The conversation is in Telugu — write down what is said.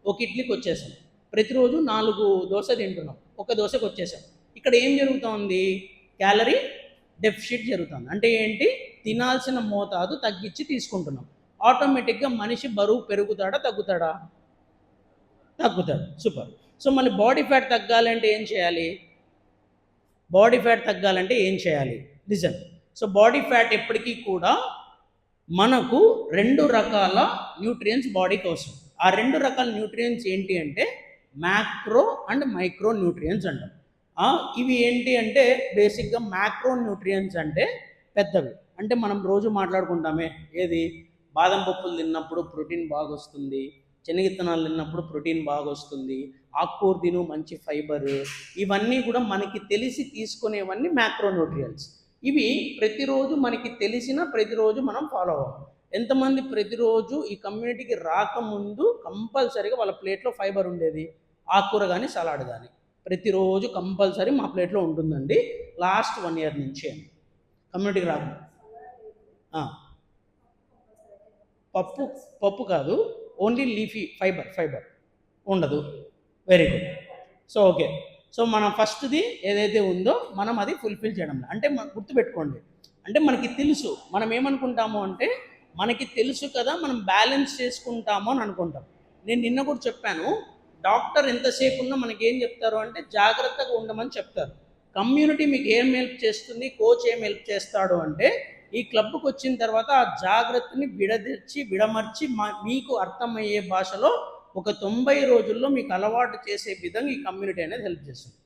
ఒక ఇడ్లీకి వచ్చేసాం, ప్రతిరోజు 4 దోశ తింటున్నాం, ఒక దోశకు వచ్చేసాం. ఇక్కడ ఏం జరుగుతోంది? క్యాలరీ డెఫిషిట్ జరుగుతుంది. అంటే ఏంటి? తినాల్సిన మోతాదు తగ్గించి తీసుకుంటున్నాం. ఆటోమేటిక్గా మనిషి బరువు పెరుగుతాడా తగ్గుతాడా? తగ్గుతాడు. సూపర్. సో మళ్ళీ బాడీ ఫ్యాట్ తగ్గాలంటే ఏం చేయాలి? బాడీ ఫ్యాట్ తగ్గాలంటే ఏం చేయాలి? లిజన్. సో బాడీ ఫ్యాట్ ఎప్పటికీ కూడా మనకు 2 రకాల న్యూట్రియంట్స్ బాడీకి అవసరం. ఆ 2 రకాల న్యూట్రియంట్స్ ఏంటి అంటే మ్యాక్రో అండ్ మైక్రో న్యూట్రియంట్స్ అంటాం. ఇవి ఏంటి అంటే బేసిక్గా మ్యాక్రో న్యూట్రియంట్స్ అంటే పెద్దవి. అంటే మనం రోజు మాట్లాడుకుంటామే, ఏది? బాదం పప్పులు తిన్నప్పుడు ప్రోటీన్ బాగా వస్తుంది, శనగిత్తనాలు తిన్నప్పుడు ప్రోటీన్ బాగా వస్తుంది, ఆకుకూర తిను మంచి ఫైబర్, ఇవన్నీ కూడా మనకి తెలిసి తీసుకునేవన్నీ మ్యాక్రో న్యూట్రియంట్స్. ఇవి ప్రతిరోజు మనకి తెలిసిన ప్రతిరోజు మనం ఫాలో అవ్వాలి. ఎంతమంది ప్రతిరోజు ఈ కమ్యూనిటీకి రాకముందు కంపల్సరీగా వాళ్ళ ప్లేట్లో ఫైబర్ ఉండేది? ఆకుకూర కానీ సలాడ్ కానీ ప్రతిరోజు కంపల్సరీ మా ప్లేట్లో ఉంటుందండి, లాస్ట్ 1 year నుంచి. కమ్యూనిటీకి రాక పప్పు కాదు, ఓన్లీ లీఫీ ఫైబర్ ఉండదు. Very good. So okay. So మనం ఫస్ట్ది ఏదైతే ఉందో మనం అది ఫుల్ఫిల్ చేయడం. అంటే గుర్తుపెట్టుకోండి, అంటే మనకి తెలుసు, మనం ఏమనుకుంటాము అంటే మనకి తెలుసు కదా, మనం బ్యాలెన్స్ చేసుకుంటాము అని అనుకుంటాం. నేను నిన్న కూడా చెప్పాను, డాక్టర్ ఎంతసేపు ఉన్నా మనకి ఏం చెప్తారు అంటే జాగ్రత్తగా ఉండమని చెప్తారు. కమ్యూనిటీ మీకు ఏం హెల్ప్ చేస్తుంది, కోచ్ ఏం హెల్ప్ చేస్తాడు అంటే ఈ క్లబ్కి వచ్చిన తర్వాత ఆ జాగ్రత్తని విడమర్చి మీకు అర్థమయ్యే భాషలో ఒక 90 రోజుల్లో మీకు అలవాటు చేసే విధంగా ఈ కమ్యూనిటీ అనేది హెల్ప్ చేస్తుంది.